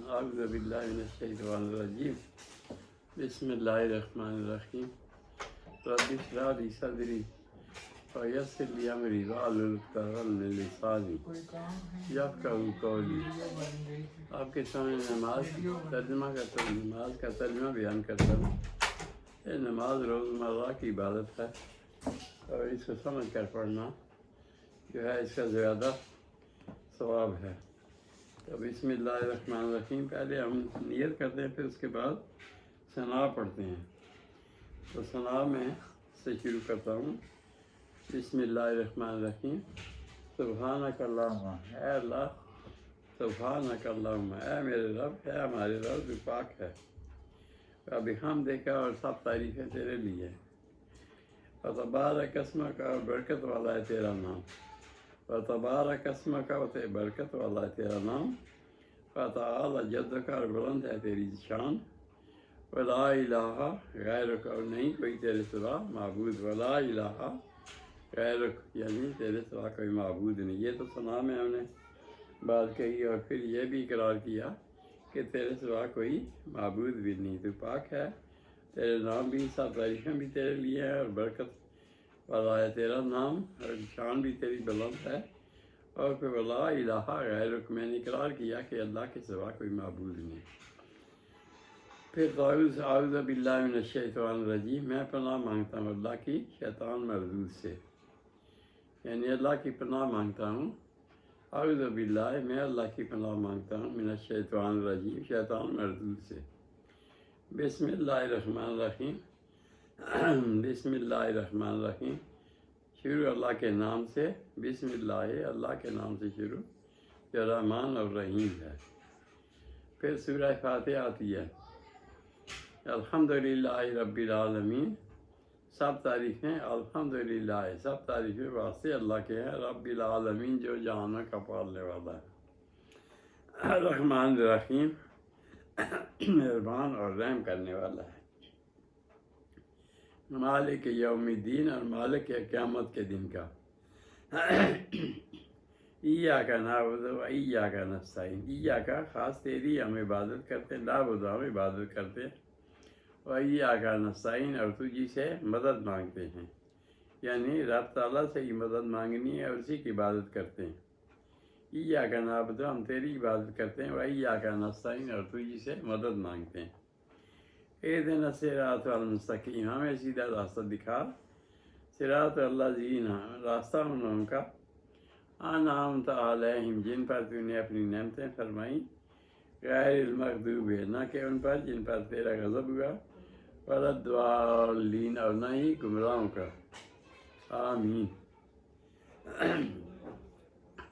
اعوذ باللہ من الشیطان الرجیم بسم اللہ الرحمن الرحیم رب اشرح لی صدری ویسر لی امری واحلل عقدۃ من لسانی یفقہوا قولی۔ آپ کے سامنے نماز ترجمہ کرتا ہوں، نماز کا ترجمہ بیان کرتا ہوں۔ یہ نماز روزمرہ کی عبادت ہے اور اس کو سمجھ کر پڑھنا جو ہے اس کا زیادہ ثواب ہے۔ تو بسم اللہ الرحمن الرحیم پہلے ہم نیت کرتے ہیں، پھر اس کے بعد ثنا پڑھتے ہیں۔ تو ثنا میں سے شروع کرتا ہوں۔ بسم اللہ الرحمن الرحیم۔ سبحانک اللہم، اے اللہ، سبحانک اللہم، اے میرے رب، اے ہمارے رب جو پاک ہے۔ بحمدک، اور سب تعریفیں تیرے لیے۔ تبارک اسمک، اور برکت والا ہے تیرا نام۔ تبارک اسمک، اور برکت والا ہے تیرا نام۔ فتعالی جدک، اور بلند ہے تیری شان۔ ولا الہ غیرک، اور نہیں کوئی تیرے سوا معبود۔ ولا الہ غیرک، یعنی تیرے سوا کوئی معبود نہیں۔ یہ تو ثنا میں ہم نے بات کہی، اور پھر یہ بھی اقرار کیا کہ تیرے سوا کوئی معبود بھی نہیں، تو پاک ہے، تیرے نام بھی، سب تعریفیں بھی تیرے لیے ہیں، اور برکت والا ہے تیرا نام، اور شان بھی تیری بلند ہے۔ اور پھر ولا الہ غیرک، میں نے اقرار کیا کہ اللہ کے سوا کوئی معبود نہیں۔ پھر اعوذ باللہ من الشیطان الرجیم، میں پناہ مانگتا ہوں اللہ کی شیطان مردود سے، یعنی اللہ کی پناہ مانگتا ہوں۔ اعوذ باللہ، میں اللہ کی پناہ مانگتا ہوں، من الشیطان الرجیم، شیطان مردود سے۔ بسم اللہ الرحمن الرحیم۔ بسم اللہ الرحمن الرحیم، شروع اللہ کے نام سے۔ بسم اللہ، اللہ کے نام سے شروع جو رحمان اور رحیم ہے۔ پھر سورہ فاتحہ آتی ہے۔ الحمدللہ رب العالمین، سب تعریفیں الحمدللہ، سب تعریفیں واسطے اللہ کے ہیں، رب العالمین جو جہانوں کا پالنے والا ہے، الرحمن الرحیم، مہربان اور رحم کرنے والا ہے، مالک یوم الدین، اور مالک ہے قیامت کے دن کا۔ ایاک نعبد و ایاک نستعین، ایاک خاص تیری ہم عبادت کرتے ہیں، نعبد ہم عبادت کرتے ہیں، و ایاک نستعین، اور تجھی سے مدد مانگتے ہیں، یعنی رب تعالیٰ سے ہی مدد مانگنی ہے اور اسی کی عبادت کرتے ہیں۔ ایاک نعبد، ہم تیری عبادت کرتے ہیں، و ایاک نستعین، اور تجھی سے مدد مانگتے ہیں۔ اہدنا الصراط المستقیم، ہمیں سیدھا راستہ دکھا، صراط الذین، راستہ ان لوگوں کا، انعمت علیہم، جن پر تو نے اپنی نعمتیں فرمائیں، غیر المغضوب، نہ کہ ان پر جن پر تیرا غضب ہوا، ولا الضالین، اور نہ ہی گمراہوں کا، آمین۔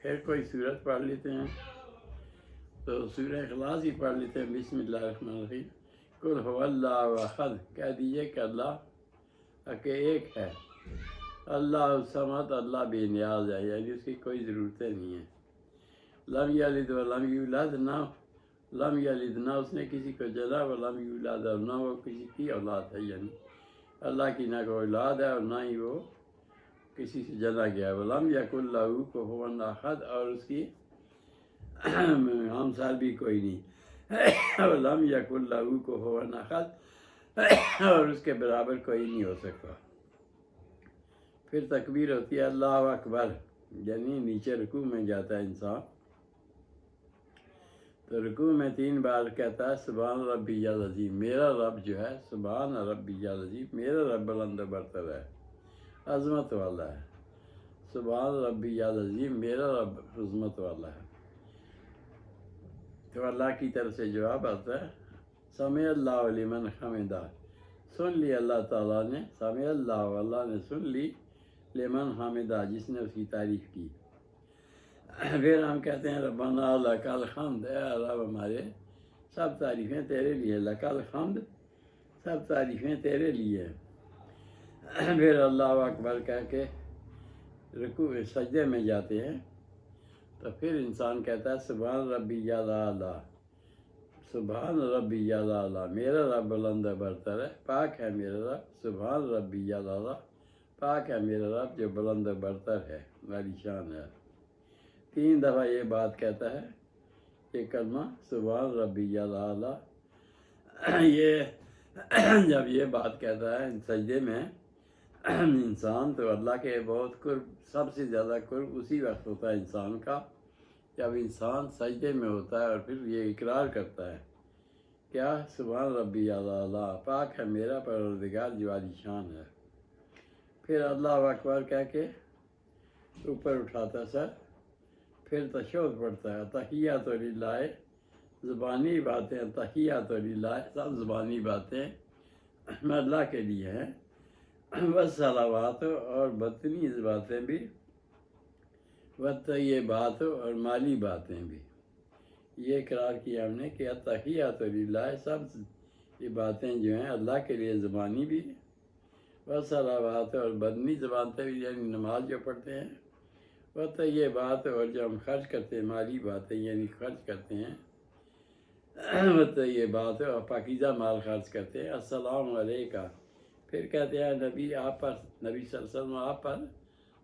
پھر کوئی سورت پڑھ لیتے ہیں، تو سورہ اخلاص ہی پڑھ لیتے ہیں۔ بسم اللہ الرحمن الرحیم۔ قل هو اللہ احد، کہہ دیجئے کہ اللہ کہ ایک ہے، اللہ الصمد، اللہ بے نیاز ہے، یعنی اس کی کوئی ضرورتیں نہیں ہیں۔ لم یلد ولم یولد، نہ لم یلد، نہ اس نے کسی کو جنا، ولم یولد، اور نہ وہ کسی کی اولاد ہے، یعنی اللہ کی نہ کوئی اولاد ہے اور نہ ہی وہ کسی سے جنا گیا۔ ولم یکن لہ کفوا احد، اور اس کی ہمسر بھی کوئی نہیں۔ ولم یکن لہ کفوا احد، اور اس کے برابر کوئی نہیں ہو سکتا۔ پھر تکبیر ہوتی ہے اللہ اکبر، یعنی نیچے رکوع میں جاتا ہے انسان، تو رکوع میں 3 بار کہتا ہے سبحان ربی العظیم، میرا رب جو ہے سبحان ربی العظیم، میرا رب بلند و برتر ہے، عظمت والا ہے، سبحان ربی العظیم، میرا رب عظمت والا ہے۔ تو اللہ کی طرف سے جواب آتا ہے سمع اللہ لمن حمدہ، سن لی اللہ تعالیٰ نے، سمع اللہ، اللہ نے سن لی، لمن حمدہ، جس نے اس کی تعریف کی۔ پھر ہم کہتے ہیں ربنا لک الحمد، اے رب ہمارے سب تعریفیں تیرے لیے، لک الحمد، سب تعریفیں تیرے لیے۔ پھر اللہ اکبر کہہ کے رکوع سجدے میں جاتے ہیں، تو پھر انسان کہتا ہے سبحان ربی الاعلیٰ، سبحان ربی الاعلیٰ، میرا رب بلند برتر ہے، پاک ہے میرا رب، سبحان ربی الاعلیٰ، پاک ہے میرا رب جو بلند برتر ہے، بڑی شان ہے۔ 3 دفعہ یہ بات کہتا ہے یہ کلمہ سبحان ربی الاعلیٰ، یہ جب یہ بات کہتا ہے سجدے میں انسان، تو اللہ کے بہت قرب، سب سے زیادہ قرب اسی وقت ہوتا ہے انسان کا جب انسان سجدے میں ہوتا ہے اور پھر یہ اقرار کرتا ہے کیا، سبحان ربی الاعلیٰ، پاک ہے میرا پروردگار جو عالی شان ہے۔ پھر اللہ اکبر کہہ کے اوپر اٹھاتا سر، پھر تشہد پڑھتا ہے، تحیات للہ، زبانی باتیں تحیات للہ، سب زبانی باتیں اللہ کے لیے ہیں، والصلوات، اور باطنی باتیں بھی، والطیبات، اور مالی باتیں بھی۔ یہ اقرار کیا ہم نے کہ تحیات للہ، سب یہ باتیں جو ہیں اللہ کے لیے، زبانی بھی، والصلوات، اور بدنی زبانیں بھی، یعنی نماز جو پڑھتے ہیں، والطیبات، اور جو ہم خرچ کرتے ہیں، مالی باتیں یعنی خرچ کرتے ہیں، والطیبات، اور پاکیزہ مال خرچ کرتے ہیں، السلام علیکہ، پھر کہتے ہیں نبی آپ پر، نبی صلی اللہ علیہ وسلم آپ پر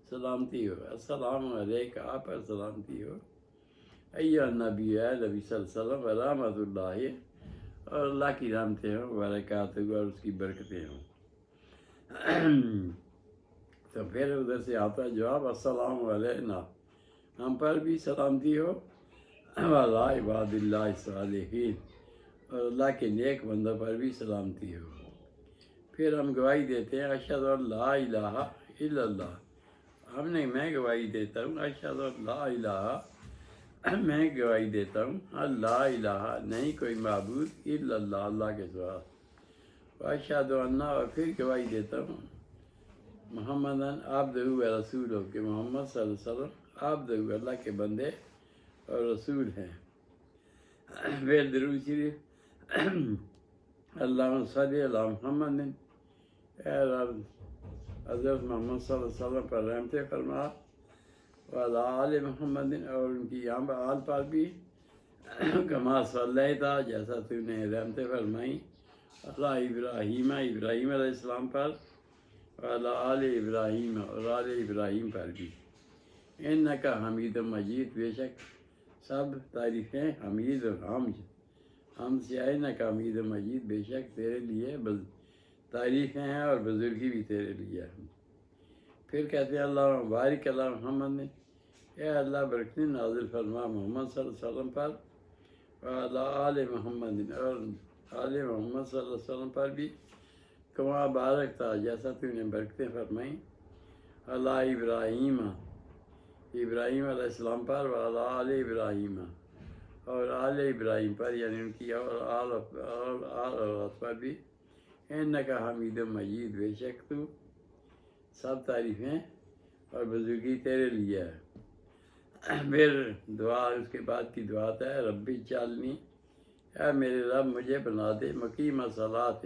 سلامتی ہو، السلام علیکہ، آپ پر سلامتی ہو، ایھا النبی، اے نبی صلی اللہ علیہ وسلم، ورحمۃ اللہ، اور اللہ کی رحمتیں ہوں، برکاتہ، اور اس کی برکتیں ہوں۔ تو پھر ادھر سے آتا ہے جواب، السلام علینا، ہم پر بھی سلامتی ہو، وعلی عباد اللہ الصالحین، اور اللہ کے نیک بندوں پر بھی سلامتی ہو۔ پھر ہم گواہی دیتے ہیں، اشہد ان لا الہ الا اللہ، میں گواہی دیتا ہوں، اشہد ان لا الہ، میں گواہی دیتا ہوں، لا الہ، نہیں کوئی معبود، الا اللہ، اللہ کے سوا، اشہد ان، اور پھر گواہی دیتا ہوں، محمدً عبدہ و رسولہ، کہ محمد صلی اللہ علیہ وسلم عبدہ، اللہ کے بندے اور رسول ہیں۔ پھر درود شریف، اللہم صلی علی محمد، اے رب حضرت محمد صلی اللہ علیہ وسلم پر رحمتیں فرما، وعلی آل محمد، اور ان کی آل پر بھی، کما صلیت، جیسا تو نے رحمتیں فرمائی، علی ابراہیم، ابراہیم علیہ السلام پر، وعلی آل ابراہیم، اور آل ابراہیم پر بھی، انک حمید مجید، بے شک سب تعریفیں حمید اور حمد سے، انک حمید مجید، بے شک تیرے لیے تعریفیں ہیں اور بزرگی بھی تیرے لیے ہے۔ پھر کہتے ہیں اللہ بارک علی محمد، اے اللہ برکت نازل فرما محمد صلی اللہ علیہ وسلم پر، وعلی آل محمد، اور آل محمد صلی اللہ علیہ وسلم پر بھی، کما بارک تھا، جیسا تو نے برکتیں فرمائیں، علی ابراہیم، ابراہیم علیہ السلام پر، وعلی آل ابراہیم، اور آل ابراہیم پر، یعنی ان کی اور آل اولاد پر بھی، انک حمید مجید، بے شک تو سب تعریفیں اور بزرگی تیرے لیے ہے۔ پھر دعا، اس کے بعد کی دعا ہے، ربی اجعلنی، اے میرے رب مجھے بنا دے، مقیم الصلاۃ،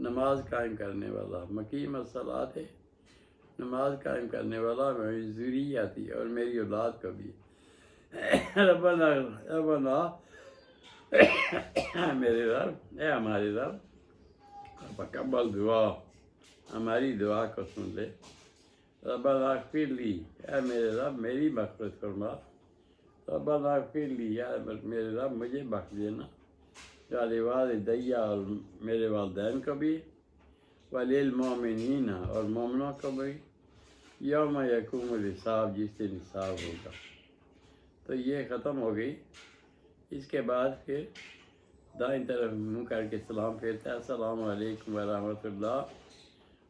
نماز قائم کرنے والا، مقیم الصلاۃ، نماز قائم کرنے والا، میری ذریتی، اور میری اولاد کو بھی، ربنا میرے رب، اے ہمارے رب، فقبل دعا، ہماری دعا کو سن لے، ربنا اغفر لی، اے میرے رب میری مغفرت فرما، ربنا اغفر لی، یا میرے رب مجھے بخش دینا، والدیہ، اور میرے والدین کو بھی، وللمؤمنین، اور مومنوں کو بھی، یوم یقوم الحساب، جس دن حساب ہوگا۔ تو یہ ختم ہو گئی۔ اس کے بعد پھر دائیں طرف منہ کر کے سلام پھیرتا ہے، السلام علیکم ورحمۃ اللہ،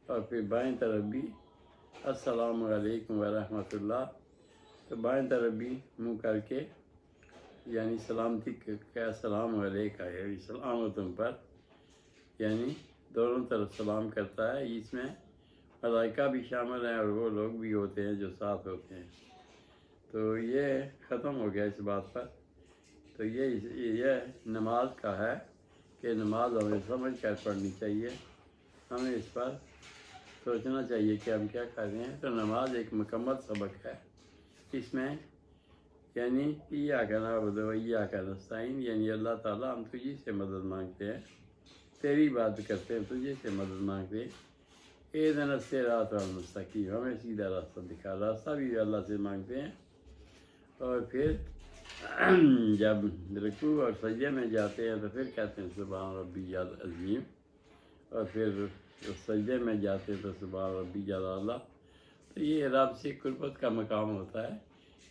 اور پھر بائیں طرف بھی السلام علیکم ورحمۃ اللہ، تو بائیں طرف بھی منہ کر کے یعنی سلامتی کا السلام علیکہ، یعنی سلام تم پر، یعنی دونوں طرف سلام کرتا ہے۔ اس میں ملائکہ بھی شامل ہیں اور وہ لوگ بھی ہوتے ہیں جو ساتھ ہوتے ہیں۔ تو یہ ختم ہو گیا اس بات پر۔ تو یہ نماز کا ہے کہ نماز ہمیں سمجھ کر پڑھنی چاہیے، ہمیں اس پر سوچنا چاہیے کہ ہم کیا کر رہے ہیں۔ تو نماز ایک مکمل سبق ہے، اس میں یعنی ایاک نعبد و ایاک نستعین، یعنی اللہ تعالیٰ ہم تجھی سے مدد مانگتے ہیں، تیری بات کرتے ہیں، تجھے سے مدد مانگتے ہیں، اہدنا الصراط المستقیم، ہمیں سیدھا راستہ دکھا، راستہ بھی اللہ سے مانگتے ہیں، اور پھر جب رکوع اور سجدے میں جاتے ہیں تو پھر کہتے ہیں سبحان ربی العظیم، اور پھر سجدے میں جاتے ہیں تو سبحان ربی الاعلیٰ۔ تو یہ رب سے قربت کا مقام ہوتا ہے،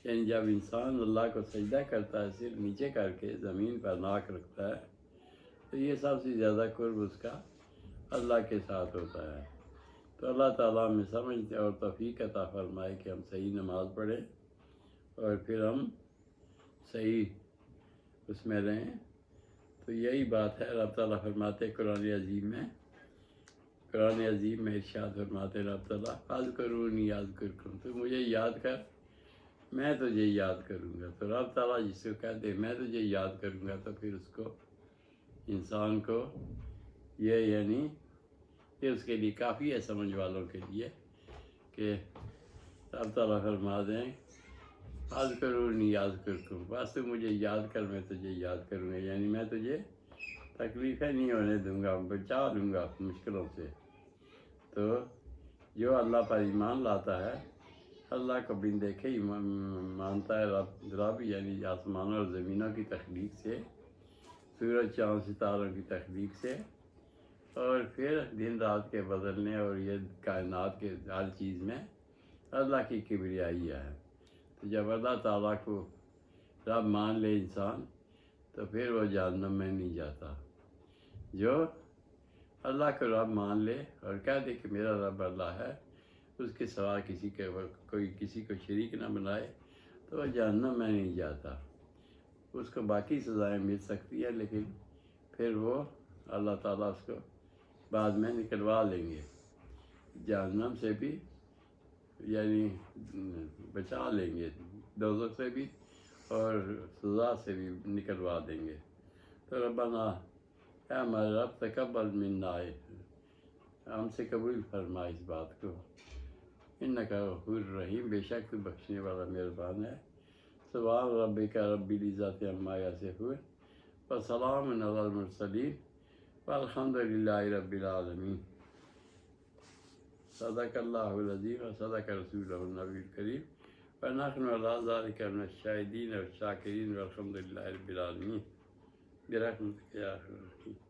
یعنی جب انسان اللہ کو سجدہ کرتا ہے سر نیچے کر کے زمین پر ناک رکھتا ہے، تو یہ سب سے زیادہ قرب اس کا اللہ کے ساتھ ہوتا ہے۔ تو اللہ تعالیٰ ہمیں سمجھ اور توفیق عطا فرمائے کہ ہم صحیح نماز پڑھیں اور پھر ہم صحیح اس میں رہیں۔ تو یہی بات ہے، رب تعالیٰ فرماتے قرآن عظیم میں ارشاد فرماتے رب تعالیٰ اذکرونی اذکرکم، تو مجھے یاد کر میں تجھے یاد کروں گا۔ تو رب تعالیٰ جس کو کہتے میں تجھے یاد کروں گا، تو پھر اس کو انسان کو یہ یعنی کہ اس کے لیے کافی ہے سمجھ والوں کے لیے کہ رب تعالیٰ فرما دیں اذکرونی اذکرکم، بس تو مجھے یاد کر میں تجھے یاد کروں گا، یعنی میں تجھے تکلیفیں نہیں ہونے دوں گا، بچا لوں گا مشکلوں سے۔ تو جو اللہ پر ایمان لاتا ہے، اللہ کو بن دیکھے ہی مانتا ہے، رب یعنی آسمانوں اور زمینوں کی تخلیق سے، سورج چاند ستاروں کی تخلیق سے، اور پھر دن رات کے بدلنے اور یہ کائنات کے ہر چیز میں اللہ کی کبریائی ہے۔ تو جب اللہ تعالیٰ کو رب مان لے انسان، تو پھر وہ جہنم میں نہیں جاتا۔ جو اللہ کو رب مان لے اور کہہ دے کہ میرا رب اللہ ہے، اس کے سوا کسی کو شریک نہ بنائے، تو وہ جہنم میں نہیں جاتا۔ اس کو باقی سزائیں مل سکتی ہیں، لیکن پھر وہ اللہ تعالیٰ اس کو بعد میں نکلوا لیں گے، جہنم سے بھی یعنی بچا لیں گے، دوزخ سے بھی اور سزا سے بھی نکلوا دیں گے۔ تو ربنا، اے ہمارے رب تقبل منا، ہم سے قبول فرما اس بات کو، انک غفور رحیم، بے شک تو بخشنے والا مہربان ہے۔ سبحان ربک رب العزت عما یصفون وسلام علی المرسلین والحمد للہ رب العالمین۔ صدق اللہ العظیم و صدق رسولہ النبی الکریم ونحن علی ذلک من الشاہدین والشاکرین والحمد للہ رب العالمین برحمتک یا ارحم الراحمین۔